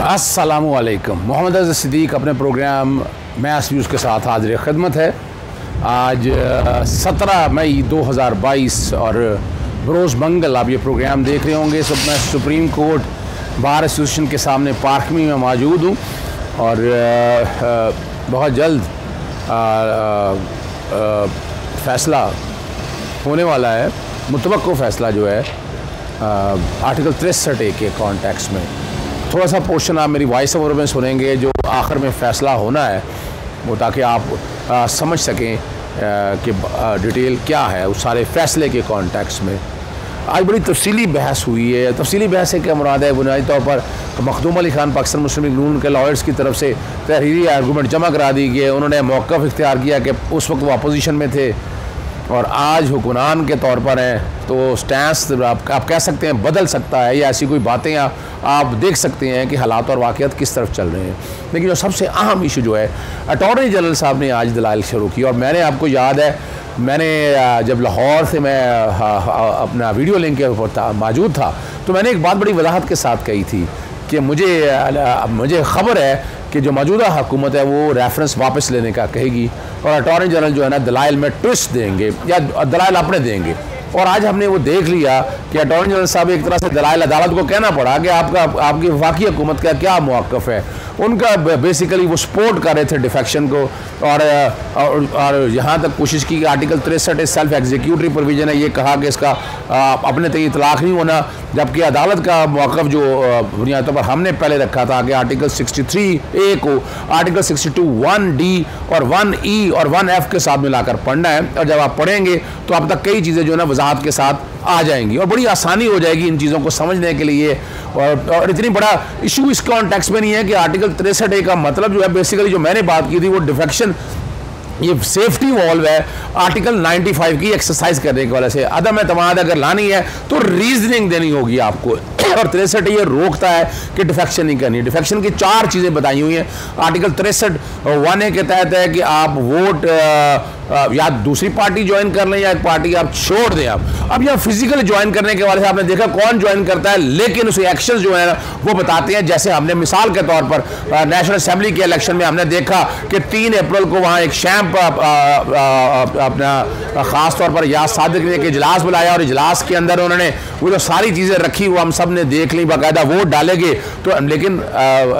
अस्सलामुअलैकुम। मोहम्मद अज़ सिद्दीक़ अपने प्रोग्राम मैस न्यूज़ के साथ हाज़िर खिदमत है। आज 17 मई 2022 और बरोज़ मंगल आप ये प्रोग्राम देख रहे होंगे। सब मैं सुप्रीम कोर्ट बार एसोसिएशन के सामने पार्कमी में मौजूद हूँ और बहुत जल्द फ़ैसला होने वाला है। मुतवक्को फ़ैसला जो है आर्टिकल 63A के कॉन्टेक्स्ट में थोड़ा सा पोर्शन आप मेरी वॉइस ओवर में सुनेंगे जो आखिर में फ़ैसला होना है वो, ताकि आप समझ सकें कि डिटेल क्या है उस सारे फ़ैसले के कॉन्टेक्स्ट में। आज बड़ी तफसीली बहस हुई है। तफसीली बहस है क्या मुराद है? बुनियादी तौर पर मखदूम अली खान पाकिस्तान मुस्लिम लीग नून के लॉयर्स की तरफ से तहरीरी आर्गूमेंट जमा करा दी गई। उन्होंने मौक़िफ़ इख्तियार किया कि उस वक्त वो अपोजिशन में थे और आज हुक्मरान के तौर पर हैं, तो स्टैंस आप कह सकते हैं बदल सकता है या ऐसी कोई बातें आप देख सकते हैं कि हालात और वाक़यात किस तरफ चल रहे हैं। लेकिन जो सबसे अहम इशू जो है, अटॉर्नी जनरल साहब ने आज दलाइल शुरू की और मैंने, आपको याद है, मैंने जब लाहौर से मैं अपना वीडियो लिंक के ऊपर मौजूद था तो मैंने एक बात बड़ी वजाहत के साथ कही थी कि मुझे ख़बर है कि जो मौजूदा हुकूमत है वो रेफरेंस वापस लेने का कहेगी और अटॉर्नी जनरल जो है ना दलाइल में ट्विस्ट देंगे या दलाइल अपने देंगे। और आज हमने वो देख लिया कि अटॉर्नी जनरल साहब एक तरह से दलाइल अदालत को कहना पड़ा कि आपकी वफाकी हुकूमत का क्या मौक़िफ़ है। उनका बेसिकली वो सपोर्ट कर रहे थे डिफेक्शन को और यहाँ तक कोशिश की कि आर्टिकल 63 सेल्फ एग्जीक्यूटरी प्रोविजन है, ये कहा कि इसका अपने तक इतलाक़ नहीं होना, जबकि अदालत का मौक़िफ़ जो बुनियादी तौर पर हमने पहले रखा था कि आर्टिकल 63A को आर्टिकल 62 1D और 1E और 1F के साथ मिलाकर पढ़ना है। और जब आप पढ़ेंगे तो अब तक कई चीज़ें जो है ना वजाहत के साथ आ जाएंगी और बड़ी आसानी हो जाएगी इन चीज़ों को समझने के लिए। और इतनी बड़ा इशू इस कॉन्टेक्स्ट में नहीं है कि आर्टिकल 63A का मतलब जो है बेसिकली जो मैंने बात की थी वो डिफेक्शन, ये सेफ्टी वॉल्व है आर्टिकल 95 की एक्सरसाइज करने की वजह से। अदम एतमाद अगर लानी है तो रीजनिंग देनी होगी आपको और 63 ये रोकता है कि डिफेक्शन नहीं करनी। डिफेक्शन की 4 चीज़ें बताई हुई हैं। आर्टिकल 63 1A के तहत है कि आप वोट या दूसरी पार्टी ज्वाइन कर लें या एक पार्टी आप छोड़ दें। अब यहाँ फिजिकल ज्वाइन करने के वाले से आपने देखा कौन ज्वाइन करता है, लेकिन उसके एक्शन जो है ना वो बताते हैं। जैसे हमने मिसाल के तौर पर नेशनल असेंबली के इलेक्शन में हमने देखा कि 3 अप्रैल को वहाँ एक शैम्प अपना ख़ास तौर पर याद सादिक ने एक इजलास बुलाया और इजलास के अंदर उन्होंने वो जो सारी चीज़ें रखी वो हम सब ने देख ली, बाकायदा वोट डालेंगे तो, लेकिन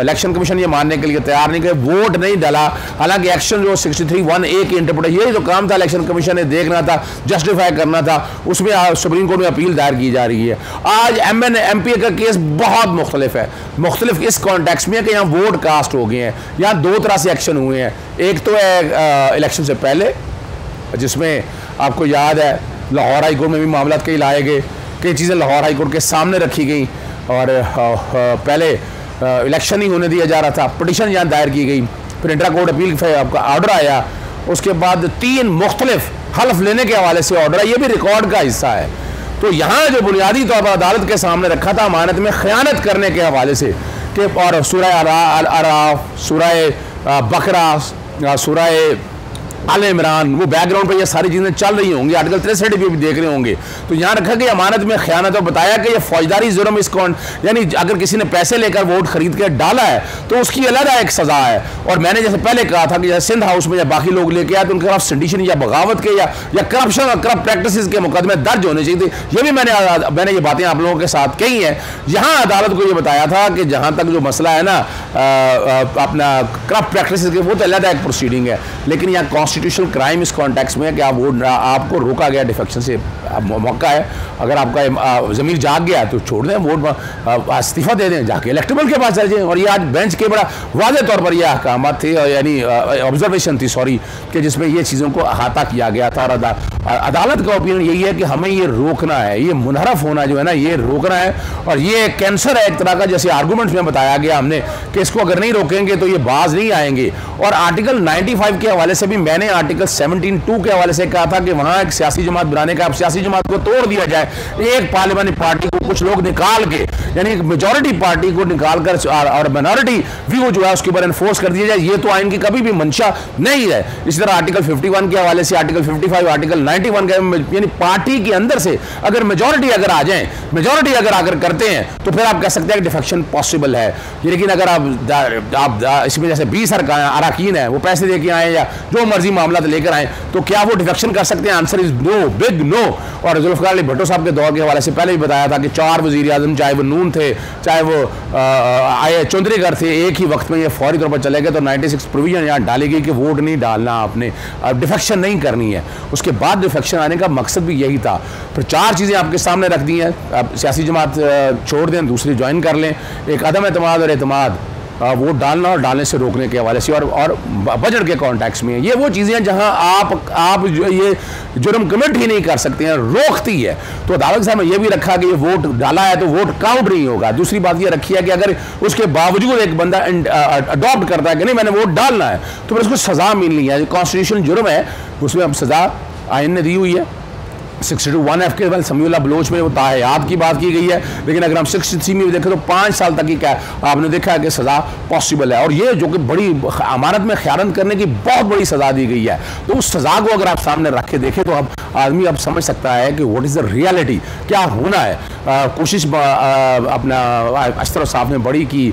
इलेक्शन कमीशन ये मानने के लिए तैयार नहीं कि वोट नहीं डाला। हालांकि एक्शन जो 63 1A की इंटरप्रिटेशन, ये जो काम था इलेक्शन कमीशन ने देखना था, जस्टिफाई करना था, उसमें सुप्रीम कोर्ट में अपील दायर की जा रही है। आज MPA का केस बहुत मुख्तलिफ है। मुख्तलिफ इस कॉन्टेक्स्ट में कि यहाँ वोट कास्ट हो गए हैं, यहाँ 2 तरह से एक्शन हुए हैं। एक तो है इलेक्शन से पहले, जिसमें आपको याद है लाहौर हाई कोर्ट में भी मामला कई लाए गए, कई चीज़ें लाहौर हाई कोर्ट के सामने रखी गई और पहले इलेक्शन ही होने दिया जा रहा था, पिटीशन यहाँ दायर की गई, फिर इंट्रा कोर्ट अपील का ऑर्डर आया, उसके बाद 3 मुख्तलिफ हल्फ लेने के हवाले से ऑर्डर है, ये भी रिकॉर्ड का हिस्सा है। तो यहाँ जो बुनियादी तौर पर अदालत के सामने रखा था अमानत में ख़यानत करने के हवाले से कि, और सूरह अराफ, सूरह बकरा, सूरह आल इमरान, वो बैकग्राउंड पे ये सारी चीज़ें चल रही होंगी, आर्टिकल 63 भी देख रहे होंगे। तो यहाँ रखा कि अमानत में ख़यानत, और बताया कि ये फौजदारी जुर्म इस यानी अगर किसी ने पैसे लेकर वोट खरीद कर डाला है तो उसकी अलग एक सज़ा है। और मैंने जैसे पहले कहा था कि जैसे सिंध हाउस में या बाकी लोग लेके आए तो उनके खिलाफ सेडिशन या बगावत के या करप्शन और करप्ट प्रैक्टिस के मुकदमे दर्ज होने चाहिए थे। ये भी मैंने ये बातें आप लोगों के साथ कही हैं। यहाँ अदालत को ये बताया था कि जहाँ तक जो मसला है ना अपना करप्ट प्रैक्टिस के, वो तो अलग एक प्रोसीडिंग है, लेकिन यहाँ कॉन्स्टिट्यूशनल क्राइम इस कॉन्टेक्स्ट में है कि आपको रोका गया डिफेक्शन से। मौका है, अगर आपका ज़मीर जाग गया तो छोड़ दें, वोट इस्तीफ़ा दे दें, जाके इलेक्टेबल के पास चल जाएं। और ये आज बेंच के बड़ा वाज़ेह तौर पर यह अहकामात थे, यानी ऑब्जर्वेशन थी सॉरी, कि जिसमें ये चीज़ों को अहाता किया गया था। और अदालत का ओपिनियन यही है कि हमें ये रोकना है, ये मुनहरफ होना जो है ना ये रोकना है। और ये कैंसर है एक तरह का, जैसे आर्गूमेंट्स में बताया गया हमने कि इसको अगर नहीं रोकेंगे तो ये बाज नहीं आएंगे। और आर्टिकल 95 के हवाले से भी मैंने आर्टिकल 17(2) के हवाले से कहा था कि वहाँ एक सियासी जमात बनाने का, अब सियासी जमात को तोड़ दिया जाए, एक पार्लियामेंट पार्टी को कुछ लोग निकाल के, यानी मेजॉरिटी पार्टी को निकाल कर और माइनॉरिटी व्यू जो है उसके ऊपर एनफोर्स कर दिया जाए। ये तो आइन की कभी भी मंशा नहीं है। इसी तरह आर्टिकल 51 के हवाले से, आर्टिकल 55, आर्टिकल 91 के यानी पार्टी के अंदर से अगर मेजॉरिटी अगर आ जाए, मेजॉरिटी अगर आकर करते हैं तो फिर आप कह सकते हैं कि डिफेक्शन पॉसिबल है। लेकिन अगर आप इसमें जैसे 20 अरकान है वो पैसे दे के आए या जो मर्जी मामला लेकर आए तो क्या वो डिफेक्शन कर सकते हैं? Answer is no, big no. और जुल्फिकार अली भुट्टो साहब के दौर के हवाले से पहले भी बताया था कि 4 वज़ीर आज़म, चाहे वो नून थे चाहे वो आए चौधरीगर थे, एक ही वक्त में ये फौरी तौर पर चले गए। तो 96 प्रोविजन यहाँ डाली गई कि वोट नहीं डालना आपने, डिफेक्शन नहीं करनी है। उसके बाद डिफेक्शन आने का मकसद भी यही था। फिर 4 चीज़ें आपके सामने रख दी हैं। अब सियासी जमात छोड़ दें, दूसरी ज्वाइन कर लें। एक अदम एतमाद और एतमाद, वोट डालना और डालने से रोकने के हवाले से, और बजट के कॉन्टेक्स्ट में ये वो चीज़ें हैं जहां आप ये जुर्म कमिट ही नहीं कर सकते हैं, रोकती है। तो अदालत साहब ने यह भी रखा कि ये वोट डाला है तो वोट काउंट नहीं होगा। दूसरी बात ये रखी है कि अगर उसके बावजूद एक बंदा अडॉप्ट करता है कि नहीं मैंने वोट डालना है तो फिर उसको सज़ा मिलनी है। कॉन्स्टिट्यूशन जुर्म है, उसमें अब सज़ा आइन ने दी हुई है। 62(1)(f) के बाद समीउल्लाह बलोच में वो ताहयात की बात की गई है। लेकिन अगर हम 63 में देखें तो 5 साल तक की क्या आपने देखा है कि सज़ा पॉसिबल है। और ये जो कि बड़ी अमानत में ख़यानत करने की बहुत बड़ी सज़ा दी गई है। तो उस सज़ा को अगर आप सामने रख के देखें तो अब आदमी अब समझ सकता है कि व्हाट इज़ द रियलिटी, क्या होना है। कोशिश अपना अशरफ साहब ने बड़ी की,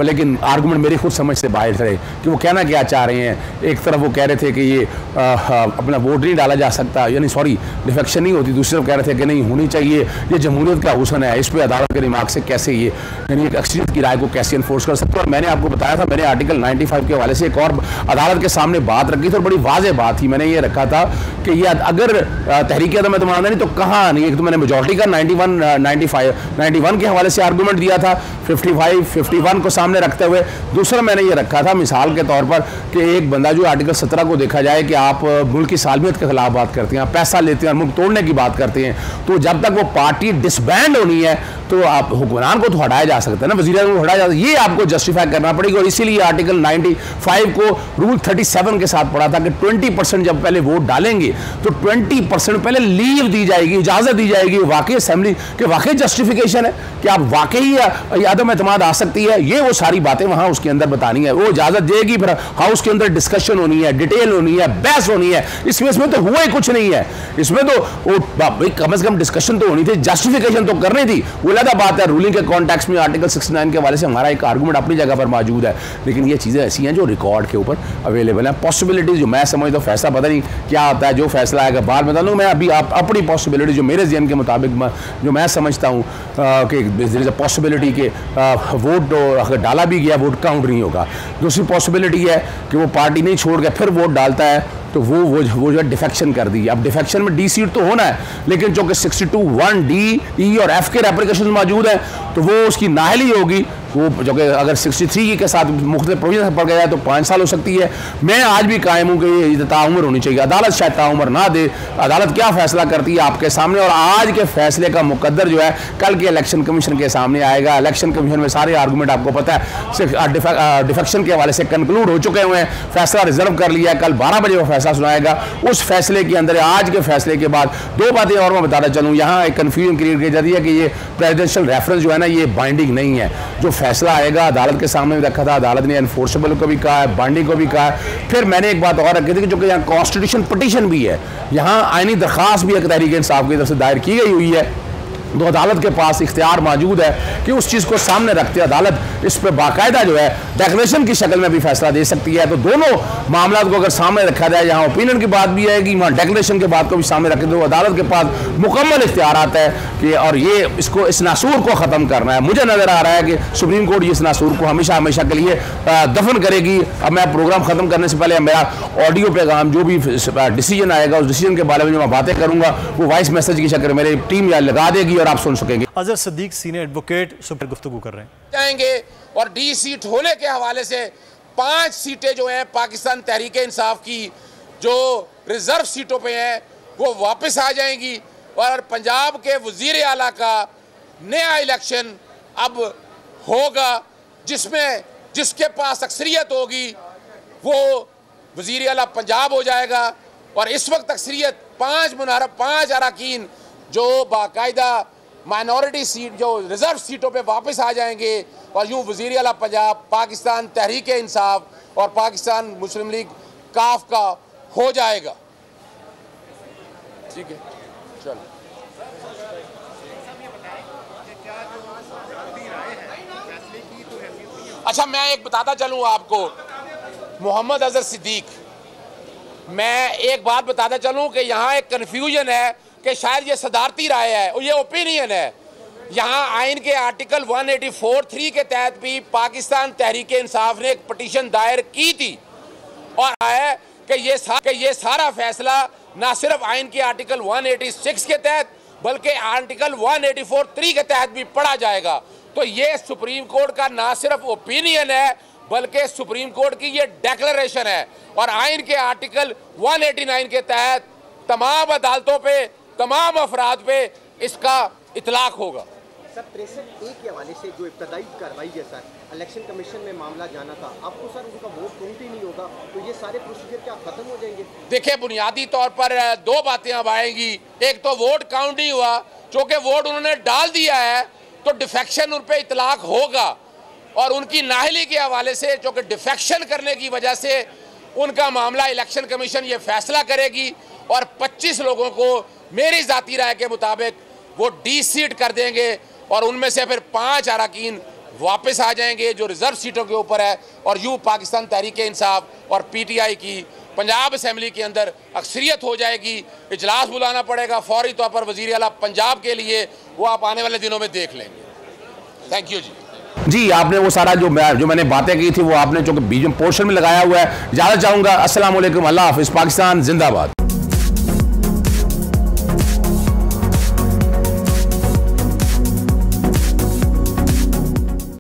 लेकिन आर्गूमेंट मेरी खुद समझ से बाहर थे कि वो कहना क्या चाह रहे हैं। एक तरफ वो कह रहे थे कि ये अपना वोट नहीं डाला जा सकता, यानी सॉरी डिफेक्शन नहीं होती। दूसरी तरफ कह रहे थे कि नहीं होनी चाहिए, ये जमहूरियत का हुसन है। इस पर अदालत के दिमाग से कैसे ये यानी एक अक्सरियत की राय को कैसे इन्फोर्स कर सकते हैं। और मैंने आपको बताया था, मैंने आर्टिकल 95 के हवाले से एक और अदालत के सामने बात रखी थी और बड़ी वाज़ेह बात थी। मैंने ये रखा था कि ये अगर तहरीक अदम एतमाद नहीं तो कहाँ नहीं। एक तो मैंने मेजॉरिटी का 91 के हवाले से आर्गूमेंट दिया था 51 को सामने रखते हुए। दूसरा मैंने ये रखा था मिसाल के तौर पर कि एक बंदा जो आर्टिकल 17 को देखा जाए कि आप मुल्क की सालमियत के खिलाफ बात करते हैं, पैसा लेते हैं, मुल्क तोड़ने की बात करते हैं, तो जब तक वो पार्टी डिसबैंड होनी है तो आप हुक्मरान को तो हटाया जा सकता है ना, वज़ीर आज़म को हटाया जा सकता है। ये आपको जस्टिफाई करना पड़ेगा। और इसीलिए आर्टिकल 95 को रूल 37 के साथ पढ़ा था कि 20% जब पहले वोट डालेंगे तो 20% पहले लीव दी जाएगी, इजाज़त दी जाएगी वाकई असेंबली के वाकई जस्टिफिकेशन है कि आप वाकई अदम एतमाद आ सकती है। ये वो सारी बातें वहाँ उसके अंदर बतानी है, वो इजाज़त देगी। फिर हाउस के अंदर डिस्कशन होनी है, डिटेल होनी है, बहस होनी है। इसमें तो हुआ ही कुछ नहीं है। इसमें तो कम से कम डिस्कशन तो होनी थी, जस्टिफिकेशन तो करनी थी। वो अलग बात है। रूलिंग के कॉन्टेक्स्ट में आर्टिकल 69 के हवाले से हमारा एक आर्गूमेंट अपनी जगह पर मौजूद है। लेकिन ये चीज़ें ऐसी हैं जो रिकॉर्ड के ऊपर अवेलेबल हैं। पॉसिबिलिटीज जो मैं समझता हूँ, फैसला पता नहीं क्या होता है, जो फैसला आएगा बाद में बता दूँ। मैं अभी अपनी पॉसिबिलिटी जो मेरे ज़हन के मुताबिक जो मैं समझता हूँ कि पॉसिबिलिटी के वोट अगर डाला भी गया वोट काउंट नहीं होगा। दूसरी पॉसिबिलिटी है कि वो पार्टी नहीं छोड़ के फिर वोट डालता है तो वो जो है डिफेक्शन कर दी। अब डिफेक्शन में डी सीट तो होना है, लेकिन जो कि 62(1) डी, ई और एफ के रेप्लिकेशन मौजूद हैं तो वो उसकी नाहली होगी। वो जो कि अगर 63 के साथ मुख्तलिफ प्रोविजन पड़ गया तो 5 साल हो सकती है। मैं आज भी कायम हूँ कि ये ताउम्र होनी चाहिए। अदालत शायद ताउम्र ना दे, अदालत क्या फैसला करती है आपके सामने। और आज के फैसले का मुकद्दर जो है कल के इलेक्शन कमीशन के सामने आएगा। इलेक्शन कमीशन में सारे आर्गूमेंट आपको पता है डिफेक्शन के हवाले से कंक्लूड हो चुके हुए हैं, फैसला रिजर्व कर लिया है। कल 12 बजे वो फैसला सुनाएगा। उस फैसले के अंदर आज के फैसले के बाद 2 बातें और मैं बताना चलूँ। यहाँ एक कन्फ्यूजन क्रिएट की जाती है कि ये प्रेसिडेंशियल रेफरेंस जो है ना ये बाइंडिंग नहीं है। जो फैसला आएगा अदालत के सामने भी रखा था, अदालत ने एनफोर्सेबल को भी कहा है, बाइंडिंग को भी कहा है। फिर मैंने एक बात और रखी थी कि जो कि यहाँ कॉन्स्टिट्यूशन पिटीशन भी है, यहाँ आईनी दरख्वास्त भी एक तहरीक इंसाफ की तरफ से दायर की गई हुई है। तो अदालत के पास इख्तियार मौजूद है कि उस चीज़ को सामने रखते अदालत इस पर बाकायदा जो है डेक्लेरेशन की शक्ल में भी फैसला दे सकती है। तो दोनों मामला को अगर सामने रखा जाए, यहाँ ओपिनियन की बात भी आएगी, वहाँ डेक्लेरेशन के बात को भी सामने रखें, तो अदालत के पास मुकम्मल इख्तियार आता है कि और ये इसको इस नासूर को ख़त्म करना है। मुझे नज़र आ रहा है कि सुप्रीम कोर्ट इस नासूर को हमेशा हमेशा के लिए दफन करेगी। अब मैं प्रोग्राम ख़त्म करने से पहले मेरा ऑडियो पैगाम जो भी डिसीजन आएगा उस डिसीजन के बारे में जो मैं बातें करूँगा वो वॉइस मैसेज की शक्ल मेरी टीम लगा देगी और आप सुन सकेंगे। अजहर सिद्दीक सीनियर एडवोकेट सुपर गुफ्तगू कर रहे हैं जाएंगे। और डी सीट होने के हवाले से 5 सीटें जो हैं पाकिस्तान तहरीक इंसाफ की जो रिजर्व सीटों पे हैं वो वापस आ जाएंगी। और पंजाब के वजीर आला का नया इलेक्शन अब होगा जिसमें जिसके पास अक्सरियत होगी वो वजीर आला पंजाब हो जाएगा। और इस वक्त अक्सरियत 5 अरकान जो बाकायदा माइनॉरिटी सीट जो रिजर्व सीटों पे वापस आ जाएंगे और यूँ वज़ीर आला पंजाब पाकिस्तान तहरीक इंसाफ और पाकिस्तान मुस्लिम लीग काफ का हो जाएगा। ठीक है, चलो। अच्छा, मैं एक बताता चलूँ आपको, मोहम्मद अजहर सिद्दीक, मैं एक बात बताता चलूँ कि यहाँ एक कन्फ्यूजन है कि शायद ये सदारती राय है और ये ओपिनियन है। यहाँ आइन के आर्टिकल 184(3) के तहत भी पाकिस्तान तहरीक इंसाफ ने एक पटिशन दायर की थी और है कि ये सारा फैसला ना सिर्फ आइन के आर्टिकल 186 के तहत बल्कि आर्टिकल 184(3) के तहत भी पढ़ा जाएगा। तो ये सुप्रीम कोर्ट का ना सिर्फ ओपिनियन है बल्कि सुप्रीम कोर्ट की ये डेक्लेरेशन है और आइन के आर्टिकल 189 के तहत तमाम अदालतों पे, तमाम अफराद पे इसका इतलाक होगा। सर 63A के हवाले से जो इब्तदाई कार्रवाई है सर, इलेक्शन कमीशन में मामला जाना था, आपको सर उनका वोट काउंट ही नहीं होगा तो ये सारे प्रोसीजर क्या खत्म हो जाएंगे? देखिए, बुनियादी तौर पर दो बातें अब आएंगी। एक तो वोट काउंट नहीं हुआ, चूँकि वोट उन्होंने डाल दिया है तो डिफेक्शन उन पर इतलाक होगा और उनकी नाहली के हवाले से चूँकि डिफेक्शन करने की वजह से उनका मामला इलेक्शन कमीशन ये फैसला करेगी और 25 लोगों को मेरी ज़ाती राय के मुताबिक वो डी-सीट कर देंगे और उनमें से फिर 5 अरकान वापस आ जाएंगे जो रिजर्व सीटों के ऊपर है और यूँ पाकिस्तान तहरीक इंसाफ और PTI की पंजाब असम्बली के अंदर अक्सरियत हो जाएगी। इजलास बुलाना पड़ेगा फौरी तौर पर वज़ीर आला पंजाब के लिए, वो आप आने वाले दिनों में देख लेंगे। थैंक यू जी, आपने वो सारा जो मैंने बातें की थी वो आपने जो बीच में पोर्शन में लगाया हुआ है। ज़्यादा चाहूँगा। अस्सलाम वालेकुम, अल्लाह हाफ़िज़, पाकिस्तान जिंदाबाद।